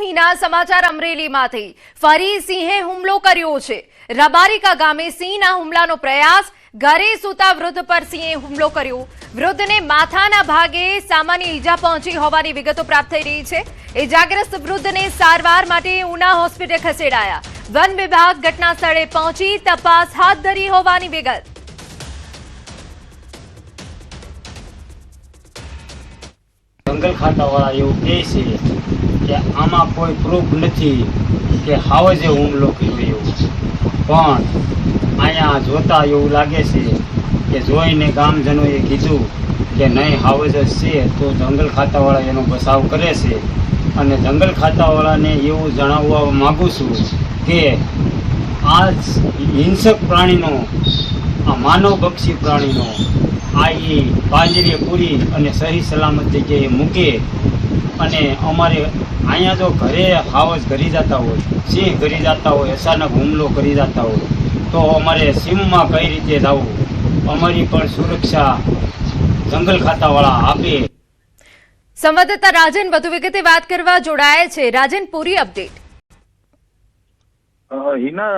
હિના સમાચાર અમરેલીમાંથી ફરી સિંહે હુમલો કર્યો છે। રબારિકા ગામે સિંહના હુમલાનો પ્રયાસ। ઘરે સૂતા વૃદ્ધ પર સિંહે હુમલો કર્યો। વૃદ્ધને માથાના ભાગે સામાન્ય ઈજા પહોંચી હોવાની વિગતો પ્રાપ્ત થઈ રહી છે। ઈજાગ્રસ્ત વૃદ્ધને સારવાર માટે ઉના હોસ્પિટલ ખસેડાયા। વન વિભાગ ઘટના સ્થળે પહોંચી તપાસ હાથ ધરી હોવાની વિગત। જંગલ ખાતાવાળા એવું કહે છે કે આમાં કોઈ પ્રૂફ નથી કે હાવજે હુમલો કર્યો એવું, પણ અહીંયા જોતા એવું લાગે છે કે જોઈને ગામજનોએ કીધું કે નહીં હાવજ જ છે, તો જંગલ ખાતાવાળા એનો બચાવ કરે છે। અને જંગલ ખાતાવાળાને એવું જણાવવા માગું છું કે આ હિંસક પ્રાણીનો, આ માનવભક્ષી પ્રાણીનો આ પાંજરે પૂરી અને સહી સલામત જગ્યાએ મૂકે। અને અમારે અહીંયા જો ઘરે હાવજ ઘરી જતા હોય, સિંહ ઘરી જતા હોય, અચાનક હુમલો કરી જતા હોય, તો અમારે સીમમાં કઈ રીતે જવું, અમારી પણ સુરક્ષા જંગલ ખાતાવાળા આપે। સંવાદદાતા રાજન વધુ વિગતે વાત કરવા જોડાયા છે। રાજન, પૂરી અપડેટ। હિના,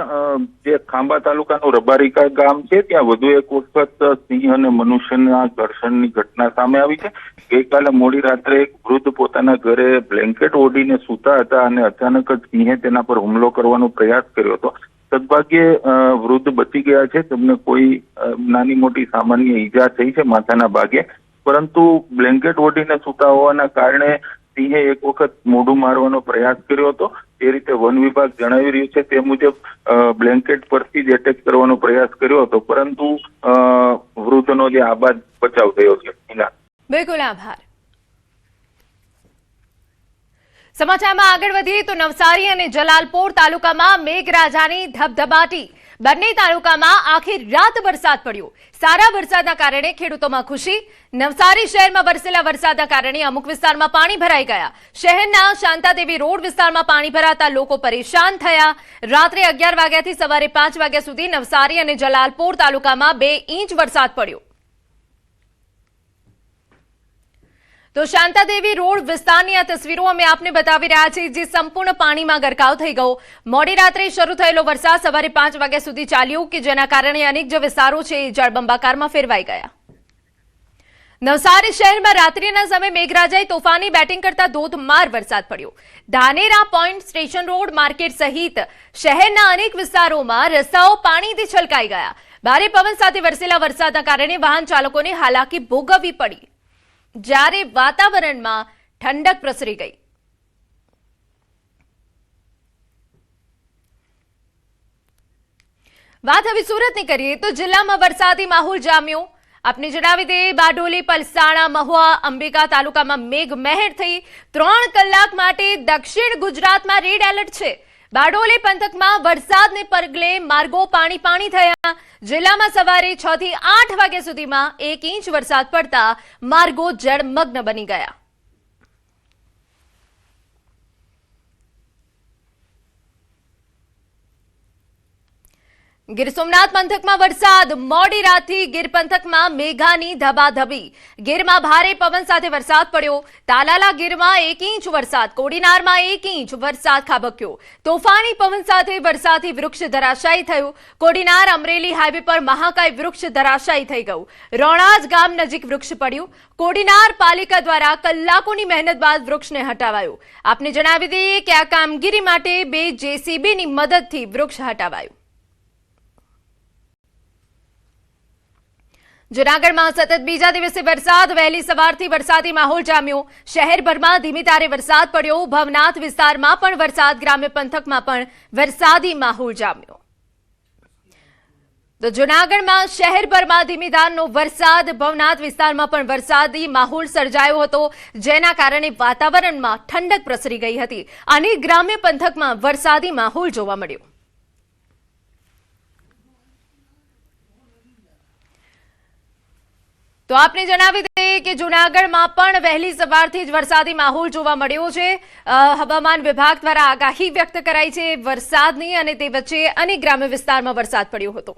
જે ખાંભા તાલુકાનું રબારિકા ગામ છે ત્યાં વધુ એક વખત સિંહ અને મનુષ્યના ઘર્ષણની ઘટના સામે આવી છે। ગઈકાલે મોડી રાત્રે એક વૃદ્ધ પોતાના ઘરે બ્લેન્કેટ ઓઢીને સૂતા હતા અને અચાનક જ સિંહે તેના પર હુમલો કરવાનો પ્રયાસ કર્યો હતો। સદભાગ્યે વૃદ્ધ બચી ગયા છે, તેમને કોઈ નાની મોટી સામાન્ય ઈજા થઈ છે માથાના ભાગે, પરંતુ બ્લેન્કેટ ઓઢીને સૂતા હોવાના કારણે સિંહે એક વખત મોઢું મારવાનો પ્રયાસ કર્યો હતો। એ રીતે વન વિભાગ જણાવી રહ્યું છે તે મુજબ બ્લેન્કેટ પરથી જ એટેક કરવાનો પ્રયાસ કર્યો હતો, પરંતુ વૃદ્ધનો જે આબાદ બચાવ થયો છે। બિલકુલ, આભાર। સમાચારમાં આગળ વધીએ તો નવસારી અને જલાલપોર તાલુકામાં મેઘરાજાની ધબધબાટી। બંને તાલુકામાં આખી રાત વરસાદ પડ્યો। સારા વરસાદના કારણે ખેડૂતોમાં ખુશી। નવસારી શહેરમાં વરસેલા વરસાદના કારણે અમુક વિસ્તારમાં પાણી ભરાઈ ગયા। શહેરના શાંતાદેવી રોડ વિસ્તારમાં પાણી ભરાતા લોકો પરેશાન થયા। રાત્રે 11 વાગ્યાથી સવારે 5 વાગ્યા સુધી નવસારી અને જલાલપોર તાલુકામાં 2 ઇંચ વરસાદ પડ્યો। તો શાંતાદેવી રોડ વિસ્તારની આ તસવીરો અમે આપને બતાવી રહ્યા છીએ, જે સંપૂર્ણ પાણીમાં ગરકાવ થઈ ગયો। મોડી રાત્રે શરૂ થયેલો વરસાદ સવારે 5 વાગ્યા સુધી ચાલ્યો, કે જેના કારણે અનેક જે વિસ્તારો છે એ જળબંબાકારમાં ફેરવાઈ ગયા। નવસારી શહેરમાં રાત્રિના સમયે મેઘરાજાએ તોફાની બેટિંગ કરતા ધોધમાર વરસાદ પડ્યો। Dhanera point, station road, market સહિત શહેરના અનેક વિસ્તારોમાં રસ્તાઓ પાણીથી છલકાઈ ગયા। ભારે પવન સાથે વરસેલા વરસાદના કારણે વાહન ચાલકોને હાલાકી ભોગવવી પડી, જ્યારે વાતાવરણમાં ઠંડક પ્રસરી ગઈ। વાત હવે સુરતની કરીએ તો જિલ્લામાં વરસાદી માહોલ જામ્યો। આપને જણાવી દઈએ, બારડોલી, પલસાણા, મહુવા, અંબિકા તાલુકામાં મેઘમહેર થઈ। 3 કલાક માટે દક્ષિણ ગુજરાતમાં રેડ એલર્ટ છે। બારડોલી પંથકમાં વરસાદને પગલે માર્ગો પાણી થયા। જિલ્લામાં સવારે 6 થી 8 વાગ્યા સુધીમાં 1 ઇંચ વરસાદ પડતા માર્ગો જળમગ્ન બની ગયા। ગીર સોમનાથ પંથકમાં વરસાદ। મોડી રાતથી ગીર પંથકમાં મેઘાની ધબાધબી। ગીરમાં ભારે પવન સાથે વરસાદ પડ્યો। તાલાલા ગીરમાં 1 ઇંચ વરસાદ, કોડીનારમાં 1 ઇંચ વરસાદ ખાબક્યો। તોફાની પવન સાથે વરસાદથી વૃક્ષ ધરાશાયી થયું। કોડીનાર અમરેલી હાઈવે પર મહાકાય વૃક્ષ ધરાશાયી થઈ ગયું। રોણાજ ગામ નજીક વૃક્ષ પડ્યું। કોડીનાર પાલિકા દ્વારા કલાકોની મહેનત બાદ વૃક્ષને હટાવાયું। આપને જણાવી દઈએ કે આ કામગીરી માટે 2 જેસીબીની મદદથી વૃક્ષ હટાવાયું। જૂનાગઢમાં સતત બીજા દિવસે વરસાદ। વહેલી સવારથી વરસાદી માહોલ જામ્યો। શહેરભરમાં ધીમી ધારે વરસાદ પડ્યો। ભવનાથ વિસ્તારમાં પણ વરસાદ, ગ્રામ્ય પંથકમાં પણ વરસાદી માહોલ જામ્યો। તો જૂનાગઢમાં શહેરભરમાં ધીમી ધારનો વરસાદ, ભવનાથ વિસ્તારમાં પણ વરસાદી માહોલ સર્જાયો હતો, જેના કારણે વાતાવરણમાં ઠંડક પ્રસરી ગઈ હતી અને ગ્રામ્ય પંથકમાં વરસાદી માહોલ જોવા મળ્યો। તો આપને જણાવી દઈએ કે જૂનાગઢમાં પણ વહેલી સવારથી જ વરસાદી માહોલ જોવા મળ્યો છે। હવામાન વિભાગ દ્વારા આગાહી વ્યક્ત કરાઈ છે વરસાદની, અને તે વચ્ચે અનેક ગ્રામ્ય વિસ્તારમાં વરસાદ પડ્યો હતો।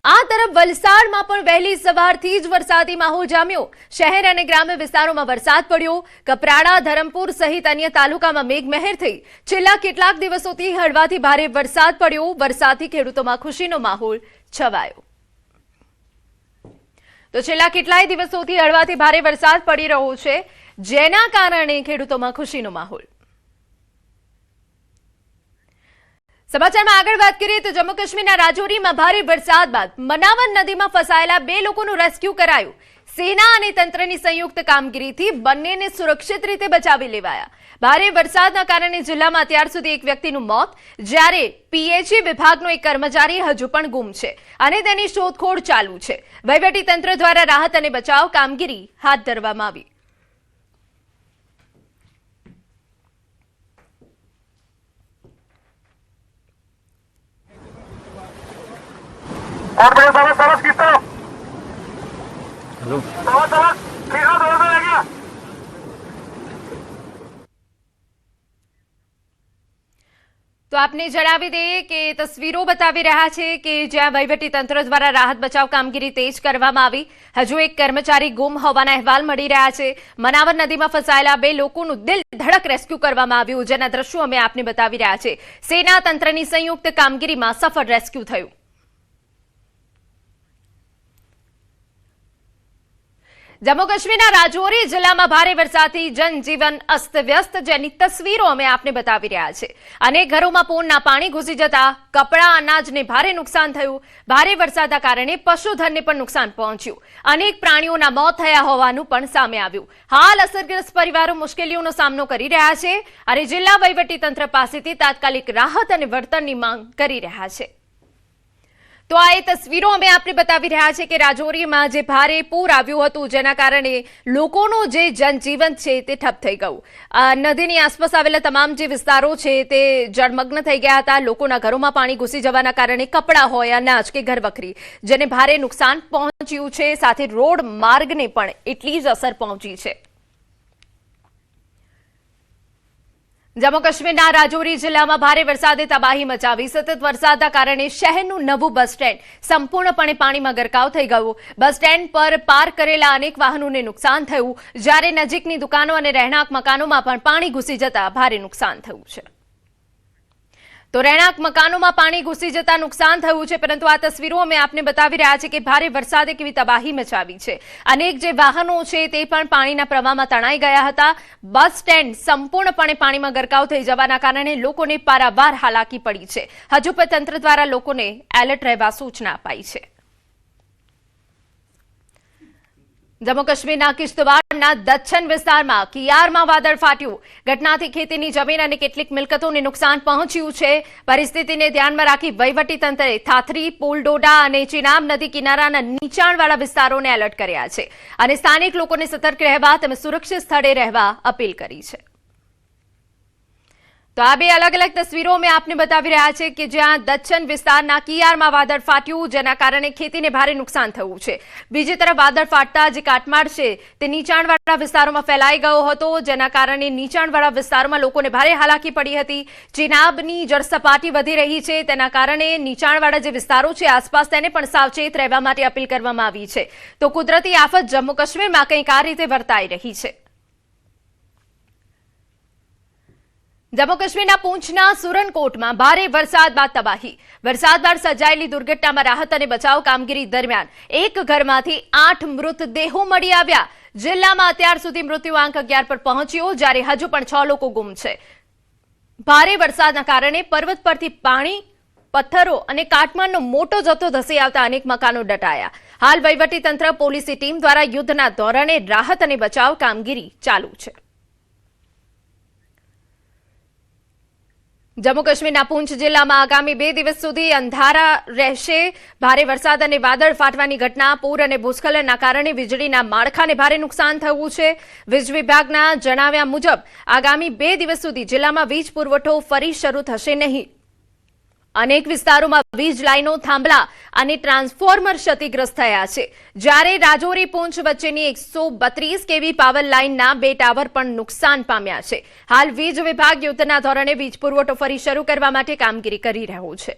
આ તરફ વલસાડમાં પણ વહેલી સવારથી જ વરસાદી માહોલ જામ્યો. શહેર અને ગ્રામ્ય વિસ્તારોમાં વરસાદ પડ્યો. કપરાડા, ધરમપુર સહિત અન્ય તાલુકામાં મેઘમહેર થઈ. છેલ્લા કેટલાક દિવસોથી હળવાથી ભારે વરસાદ પડ્યો. વરસાદથી ખેડૂતોમાં ખુશીનો માહોલ છવાયો. તો છેલ્લા કેટલાય દિવસોથી હળવાથી ભારે વરસાદ પડી રહ્યો છે, જેના કારણે ખેડૂતોમાં ખુશીનો માહોલ. સમાચારમાં આગળ વાત કરીએ તો જમ્મુ કાશ્મીરના રાજૌરીમાં ભારે વરસાદ બાદ મનાવર નદીમાં ફસાયેલા 2 લોકોનું રેસ્ક્યુ કરાયું. સેના અને તંત્રની સંયુક્ત કામગીરીથી બંનેને સુરક્ષિત રીતે બચાવી લેવાયા. ભારે વરસાદના કારણે જિલ્લામાં અત્યાર સુધી એક વ્યક્તિનું મોત, જ્યારે પીએચઈ વિભાગનો એક કર્મચારી હજુ પણ ગુમ છે અને તેની શોધખોળ ચાલુ છે. વહીવટી તંત્ર દ્વારા રાહત અને બચાવ કામગીરી હાથ ધરવામાં આવી. और भैया सावस किस तरफ सावस तीसरा दौर में लग गया। તો આપને જણાવી દઈએ કે તસવીરો બતાવી રહ્યા છે કે જ્યાં વહીવટી તંત્ર દ્વારા રાહત બચાવ કામગીરી તેજ કરવામાં આવી. હજુ એક કર્મચારી ગુમ હોવાના અહેવાલ મળી રહ્યા છે. મનાવર નદીમાં ફસાયેલા 2 લોકોનું દિલ ધડક રેસ્ક્યુ કરવામાં આવ્યું, જેના દ્રશ્યો અમે આપને બતાવી રહ્યા છે. સેના તંત્રની સંયુક્ત કામગીરીમાં સફળ રેસ્ક્યુ થયું. જમ્મુ કાશ્મીરના રાજૌરી જિલ્લામાં ભારે વરસાદથી જનજીવન અસ્તવ્યસ્ત, જેની તસવીરો અમે આપને બતાવી રહ્યા છે. અનેક ઘરોમાં પૂરના પાણી ઘૂસી જતા કપડા, અનાજને ભારે નુકસાન થયું. ભારે વરસાદના કારણે પશુધનને પણ નુકસાન પહોંચ્યું. અનેક પ્રાણીઓના મોત થયા હોવાનું પણ સામે આવ્યું. હાલ અસરગ્રસ્ત પરિવારો મુશ્કેલીઓનો સામનો કરી રહ્યા છે અને જિલ્લા વહીવટી તંત્ર પાસેથી તાત્કાલિક રાહત અને વળતરની માંગ કરી રહ્યા છે. તો આ એ તસવીરો અમે આપને બતાવી રહ્યા છે કે રાજૌરીમાં જે ભારે પૂર આવ્યું હતું, જેના કારણે લોકોનું જે જનજીવન છે તે ઠપ થઈ ગયું. નદીની આસપાસ આવેલા તમામ જે વિસ્તારો છે તે જળમગ્ન થઈ ગયા હતા. લોકોના ઘરોમાં પાણી ઘૂસી જવાના કારણે કપડાં હોય, અનાજ કે ઘરવખરી, જેને ભારે નુકસાન પહોંચ્યું છે. સાથે રોડ માર્ગને પણ એટલી જ અસર પહોંચી છે. જમ્મુ કાશ્મીરના રાજૌરી જિલ્લામાં ભારે વરસાદે તબાહી મચાવી. સતત વરસાદના કારણે શહેરનું નવું બસ સ્ટેન્ડ સંપૂર્ણપણે પાણીમાં ગરકાવ થઈ ગયું. બસ સ્ટેન્ડ પર પાર્ક કરેલા અનેક વાહનોને નુકસાન થયું, જ્યારે નજીકની દુકાનો અને રહેણાંક મકાનોમાં પણ પાણી ઘૂસી જતા ભારે નુકસાન થયું છે. તો રહેણાંક મકાનોમાં પાણી ઘૂસી જતા નુકસાન થયું છે, પરંતુ આ તસવીરો અમે આપને બતાવી રહ્યા છે કે ભારે વરસાદે કેવી તબાહી મચાવી છે. અનેક જે વાહનો છે તે પણ પાણીના પ્રવાહમાં તણાઈ ગયા હતા. બસ સ્ટેન્ડ સંપૂર્ણપણે પાણીમાં ગરકાવ થઈ જવાના કારણે લોકોને પારાવાર હાલાકી પડી છે. હજુ પણ તંત્ર દ્વારા લોકોને એલર્ટ રહેવા સૂચના અપાઈ છે. જમ્મુ કાશ્મીરના કિશ્તવાડના દચ્છન વિસ્તારમાં કિયારમાં વાદળ ફાટ્યું. ઘટનાથી ખેતીની જમીન અને કેટલીક મિલકતોને નુકસાન પહોંચ્યું છે. પરિસ્થિતિને ધ્યાનમાં રાખી વહીવટી તંત્રે થાથરી, પુલડોડા અને ચિનાબ નદી કિનારાના નીચાણવાળા વિસ્તારોને એલર્ટ કર્યા છે અને સ્થાનિક લોકોને સતર્ક રહેવા તેમજ સુરક્ષિત સ્થળે રહેવા અપીલ કરી છે. તો આ 2 અલગ અલગ તસવીરો અમે આપને બતાવી રહ્યા છે કે જ્યાં દચ્છન વિસ્તારના કિયારમાં વાદળ ફાટ્યું, જેના કારણે ખેતીને ભારે નુકસાન થયું છે. બીજી તરફ વાદળ ફાટતા જે કાટમાળ છે તે નીચાણવાળા વિસ્તારોમાં ફેલાઈ ગયો હતો, જેના કારણે નીચાણવાળા વિસ્તારોમાં લોકોને ભારે હાલાકી પડી હતી. ચિનાબની જળસપાટી વધી રહી છે, તેના કારણે નીચાણવાળા જે વિસ્તારો છે આસપાસ તેને પણ સાવચેત રહેવા માટે અપીલ કરવામાં આવી છે. તો કુદરતી આફત જમ્મુ કાશ્મીરમાં કંઈક આ રીતે વર્તાઈ રહી છે. જમ્મુ કાશ્મીરના પૂંછના સુરનકોટમાં ભારે વરસાદ બાદ તબાહી. વરસાદ બાદ સર્જાયેલી દુર્ઘટનામાં રાહત અને બચાવ કામગીરી દરમિયાન એક ઘરમાંથી 8 મૃતદેહો મળી આવ્યા. જિલ્લામાં અત્યાર સુધી મૃત્યુઆંક 11 પર પહોંચ્યો, જ્યારે હજુ પણ 6 લોકો ગુમ છે. ભારે વરસાદના કારણે પર્વત પરથી પાણી, પથ્થરો અને કાટમાળનો મોટો જથ્થો ધસી આવતા અનેક મકાનો દટાયા. હાલ વહીવટી તંત્ર, પોલીસની ટીમ દ્વારા યુદ્ધના ધોરણે રાહત અને બચાવ કામગીરી ચાલુ છે. જમ્મુ કાશ્મીરના પૂંછ જિલ્લામાં આગામી 2 દિવસ સુધી અંધારા રહેશે. ભારે વરસાદ અને વાદળ ફાટવાની ઘટના, પૂર અને ભૂસ્ખલનના કારણે વીજળીના માળખાને ભારે નુકસાન થયું છે. વીજ વિભાગના જણાવ્યા મુજબ આગામી 2 દિવસ સુધી જિલ્લામાં વીજ પુરવઠો ફરી શરૂ થશે નહીં. અનેક વિસ્તારોમાં વીજ લાઈનો, થાંભલા અને ટ્રાન્સફોર્મર ક્ષતિગ્રસ્ત થયા છે, જ્યારે રાજૌરી પૂંછ વચ્ચેની 132 કેવી પાવર લાઈનના 2 ટાવર પણ નુકસાન પામ્યા છે. હાલ વીજ વિભાગ યુદ્ધના ધોરણે વીજ પુરવઠો ફરી શરૂ કરવા માટે કામગીરી કરી રહ્યો છે.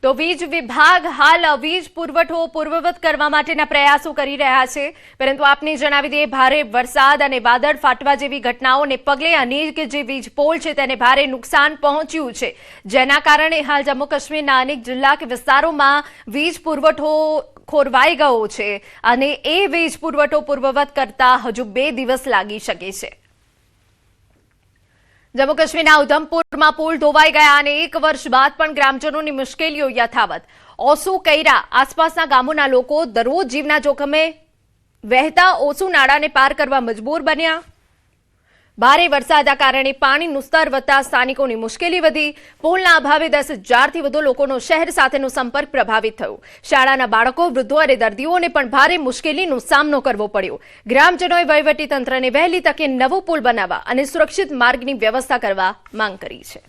તો વીજ વિભાગ હાલ વીજ પુરવઠો પૂર્વવત કરવા માટેના પ્રયાસો કરી રહ્યા છે, પરંતુ આપને જણાવી દઈએ ભારે વરસાદ અને વાદળ ફાટવા જેવી ઘટનાઓને પગલે અનેક જે વીજ પોલ છે તેને ભારે નુકસાન પહોંચ્યું છે, જેના કારણે હાલ જમ્મુ કાશ્મીરના અનેક જિલ્લા કે વિસ્તારોમાં વીજ પુરવઠો ખોરવાઈ ગયો છે અને એ વીજ પુરવઠો પૂર્વવત કરતા હજુ 2 દિવસ લાગી શકે છે. જમ્મુ કાશ્મીરના ઉધમપુરમાં પુલ ધોવાઈ ગયા અને 1 વર્ષ બાદ પણ ગ્રામજનોની મુશ્કેલીઓ યથાવત. ઓસુ કૈરા આસપાસના ગામોના લોકો દરરોજ જીવના જોખમે વહેતા ઓસુ નાળાને પાર કરવા મજબૂર બન્યા. ભારે વરસાદના કારણે પાણીનું સ્તર વધતા સ્થાનિકોની મુશ્કેલી વધી. પુલના અભાવે 10,000થી વધુ લોકોનો શહેર સાથેનો સંપર્ક પ્રભાવિત થયો. શાળાના બાળકો, વૃદ્ધો અને દર્દીઓને પણ ભારે મુશ્કેલીનો સામનો કરવો પડ્યો. ગ્રામજનોએ વહીવટીતંત્રને વહેલી તકે નવો પુલ બનાવવા અને સુરક્ષિત માર્ગની વ્યવસ્થા કરવા માંગ કરી છે.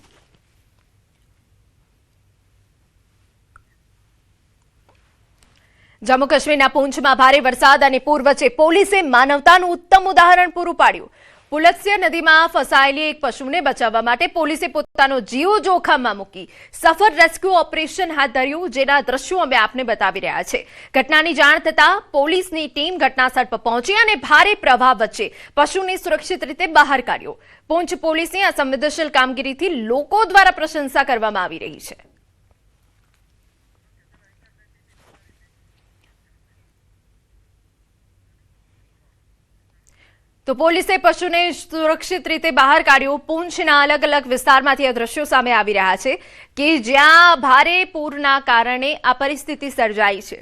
જમ્મુ કાશ્મીરના પૂંછમાં ભારે વરસાદ અને પૂર વચ્ચે પોલીસે માનવતાનું ઉત્તમ ઉદાહરણ પૂરું પાડ્યું. પુલત્સ્ય નદીમાં ફસાયેલી એક પશુને બચાવવા માટે પોલીસે પોતાનો જીવ જોખમમાં મૂકી સફળ રેસ્ક્યુ ઓપરેશન હાથ ધર્યું, જેના દ્રશ્યો અમે આપને બતાવી રહ્યા છે. ઘટનાની જાણ થતાં પોલીસની ટીમ ઘટનાસ્થળ પર પહોંચી અને ભારે પ્રવાહ વચ્ચે પશુને સુરક્ષિત રીતે બહાર કાઢ્યો. પૂંછ પોલીસની આ સંવેદનશીલ કામગીરીથી લોકો દ્વારા પ્રશંસા કરવામાં આવી રહી છે. તો પોલીસે પશુને સુરક્ષિત રીતે બહાર કાઢ્યું. પૂંછના અલગ અલગ વિસ્તારમાંથી આ દ્રશ્યો સામે આવી રહ્યા છે કે જ્યાં ભારે પૂરના કારણે આ પરિસ્થિતિ સર્જાઈ છે.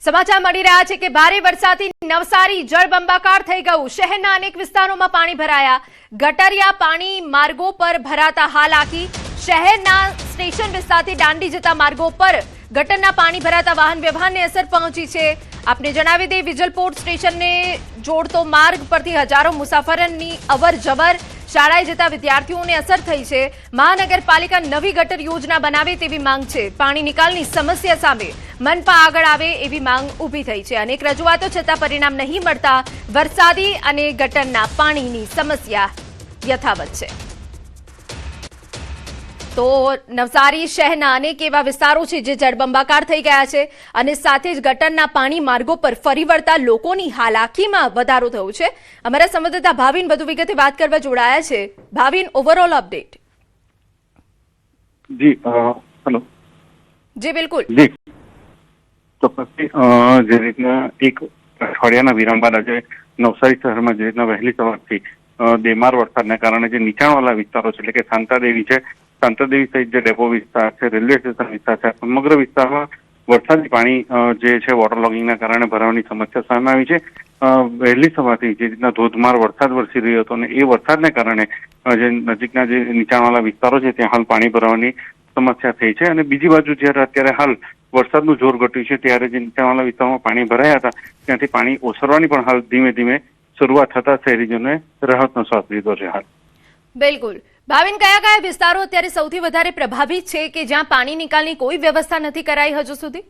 સમાચાર મળી રહ્યા છે કે ભારે વરસાદથી નવસારી જળબંબાકાર થઈ ગયું. શહેરના અનેક વિસ્તારોમાં પાણી ભરાયા. ગટરિયા પાણી માર્ગો પર ભરાતા હાલાકી. શહેરના સ્ટેશન વિસ્તારથી દાંડી જતા માર્ગો પર ગટરના પાણી ભરાતા વાહન વ્યવહારને અસર પહોંચી છે. આપને જણાવી દઈએ, વિજલપોર્ટ સ્ટેશનને જોડતો માર્ગ પરથી હજારો મુસાફરોની અવર જવર, શાળાએ જતા વિદ્યાર્થીઓને અસર થઈ છે. મહાનગરપાલિકા નવી ગટર યોજના બનાવે તેવી માંગ છે. પાણી નિકાલની સમસ્યા સામે મનપા આગળ આવે એવી માંગ ઊભી થઈ છે. અનેક રજૂઆતો છતાં પરિણામ નહીં મળતા વરસાદી અને ગટરના પાણીની સમસ્યા યથાવત છે. તો નવસારી શહેરના અનેક એવા વિસ્તારો છે જે જળબંબાકાર થઈ ગયા છે અને સાથે જ ગટરના પાણી માર્ગો પર ફરી વળતા લોકોની હાલાકીમાં વધારો થયો છે. અમારા સંવાદદાતા ભાવિન વધુ વિગતે વાત કરવા જોડાયા છે. Bhavin, overall update. જી હેલો. જી બિલકુલ. જી ચોક્કસથી જે રીતના એક અઠવાડિયાના વિરામ બાદ આજે નવસારી શહેરમાં જે રીતના વહેલી સવારથી બેમાર વરસાદના કારણે જે નીચાણવાળા વિસ્તારો છે એટલે કે શાંતાદેવી છે, શાંતાદેવી સહિત જે ડેપો વિસ્તાર છે, રેલવે સ્ટેશન વિસ્તાર છે, સમગ્ર વિસ્તારમાં વરસાદી પાણી જે છે વોટરલોગિંગના કારણે ભરાવાની સમસ્યા સામે આવી છે. વહેલી સવારથી જે રીતના ધોધમાર વરસાદ વરસી રહ્યો હતો અને એ વરસાદને કારણે જે નજીકના જે નીચાણવાળા વિસ્તારો છે ત્યાં હાલ પાણી ભરાવાની સમસ્યા થઈ છે. અને બીજી બાજુ જ્યારે અત્યારે હાલ વરસાદનું જોર ઘટ્યું છે ત્યારે જે નીચાણવાળા વિસ્તારમાં પાણી ભરાયા હતા ત્યાંથી પાણી ઓસરવાની પણ હાલ ધીમે ધીમે શરૂઆત થતા શહેરીજનોએ રાહતનો શ્વાસ લીધો છે. હાલ બિલકુલ. ભાવિન, કયા કયા વિસ્તારો અત્યારે સૌથી વધારે પ્રભાવિત છે કે જ્યાં પાણી નિકાલની કોઈ વ્યવસ્થા નથી કરાઈ હજુ સુધી?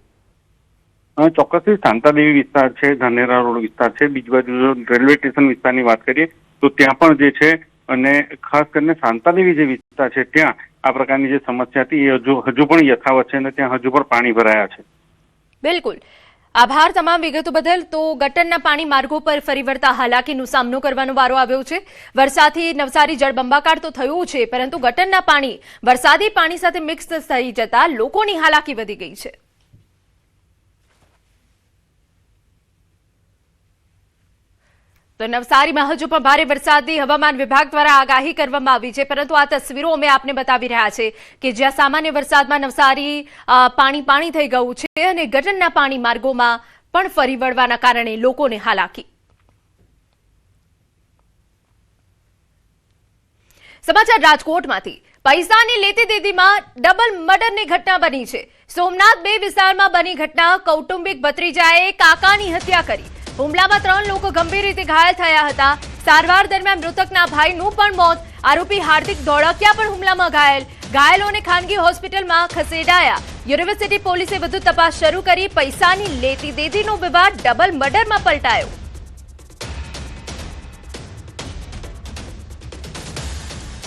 ચોક્કસથી શાંતાદેવી વિસ્તાર છે, ધાનેરા રોડ વિસ્તાર છે. બીજી બાજુ રેલવે સ્ટેશન વિસ્તારની વાત કરીએ તો ત્યાં પણ જે છે અને ખાસ કરીને શાંતાદેવી જે વિસ્તાર છે ત્યાં આ પ્રકારની જે સમસ્યા હતી એ હજુ પણ યથાવત છે અને ત્યાં હજુ પણ પાણી ભરાયા છે. બિલકુલ. આભાર તમામ વિગતો બદલ. તો ગટરના પાણી માર્ગો પર ફરી વળતા હાલાકીનો સામનો કરવાનો વારો આવ્યો છે. વરસાદથી નવસારી જળબંબાકાર તો થયું છે, પરંતુ ગટરના પાણી વરસાદી પાણી સાથે મિક્સ થઈ જતા લોકોની હાલાકી વધી ગઈ છે. તો નવસારીમાં હજુ પણ ભારે વરસાદની હવામાન વિભાગ દ્વારા આગાહી કરવામાં આવી છે, પરંતુ આ તસવીરો અમે આપને બતાવી રહ્યા છે કે જ્યાં સામાન્ય વરસાદમાં નવસારી પાણી થઈ ગયું છે અને ગટરના પાણી માર્ગોમાં પણ ફરી વળવાના કારણે લોકોને હાલાકી. સમાચાર રાજકોટમાંથી. પૈસાની લેતી દેતીમાં ડબલ મર્ડરની ઘટના બની છે. સોમનાથ 2 વિસ્તારમાં બની ઘટના. કૌટુંબિક ભત્રીજાએ કાકાની હત્યા કરી. હુમલામાં 3 લોકો ગંભીર રીતે ઘાયલ થયા હતા. સારવાર દરમિયાન મૃતકના ભાઈનું પણ મોત. આરોપી હાર્દિક ધોળકિયા પણ હુમલામાં ઘાયલ. ઘાયલોને ખાનગી હોસ્પિટલમાં ખસેડાયા. યુનિવર્સિટી પોલીસે વધુ તપાસ શરૂ કરી. પૈસાની લેતી દેતીનો વિવાદ ડબલ મર્ડરમાં પલટાયો.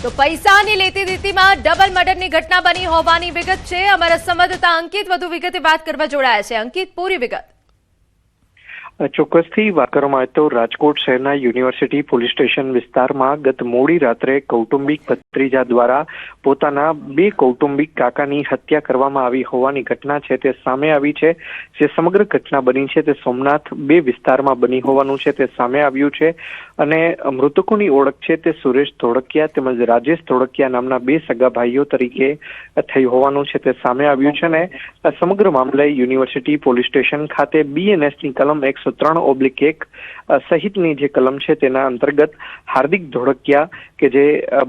તો તો પૈસાની લેતી દેતીમાં ડબલ મર્ડરની ઘટના બની હોવાની વિગત છે. અમારા સંવાદદાતા અંકિત વધુ વિગતે વાત કરવા જોડાયા છે. અંકિત, પૂરી વિગત. ચોક્કસથી વાત કરવામાં આવે તો રાજકોટ શહેરના યુનિવર્સિટી પોલીસ સ્ટેશન વિસ્તારમાં ગત મોડી રાત્રે કૌટુંબિક ભત્રીજા દ્વારા પોતાના 2 કૌટુંબિક કાકાની હત્યા કરવામાં આવી હોવાની ઘટના છે તે સામે આવી છે. જે સમગ્ર ઘટના બની છે તે સોમનાથ 2 વિસ્તારમાં બની હોવાનું છે તે સામે આવ્યું છે અને મૃતકોની ઓળખ છે તે સુરેશ ધોળકિયા તેમજ રાજેશ ધોળકિયા નામના 2 સગા ભાઈઓ તરીકે થઈ હોવાનું છે તે સામે આવ્યું છે અને સમગ્ર મામલે યુનિવર્સિટી પોલીસ સ્ટેશન ખાતે BNSની કલમ 103/1 સહિતની જે કલમ છે તેના અંતર્ગત હાર્દિક ધોળકિયા કે જે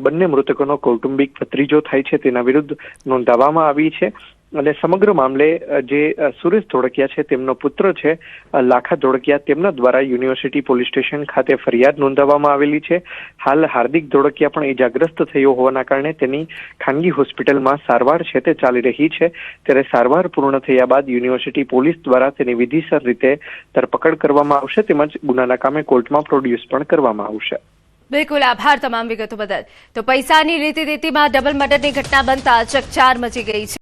બંને મૃતકોનો કૌટુંબિક ભત્રીજો થાય છે તેના વિરુદ્ધ નોંધાવવામાં આવી છે અને સમગ્ર મામલે જે સુરેશ ધોળકિયા છે તેમનો પુત્ર છે લાખા ધોળકિયા તેમના દ્વારા યુનિવર્સિટી પોલીસ સ્ટેશન ખાતે ફરિયાદ નોંધાવવામાં આવેલી છે. હાલ હાર્દિક ધોળકિયા પણ ઇજાગ્રસ્ત થયો હોવાના કારણે તેની ખાનગી હોસ્પિટલમાં સારવાર છે તે ચાલી રહી છે. ત્યારે સારવાર પૂર્ણ થયા બાદ યુનિવર્સિટી પોલીસ દ્વારા તેની વિધિસર રીતે ધરપકડ કરવામાં આવશે તેમજ ગુનાના કામે કોર્ટમાં પ્રોડ્યુસ પણ કરવામાં આવશે. બિલકુલ, આભાર તમામ વિગતો બદલ. તો પૈસાની લેતી દેતીમાં ડબલ મર્ડરની ઘટના બનતા ચકચાર મચી ગઈ છે.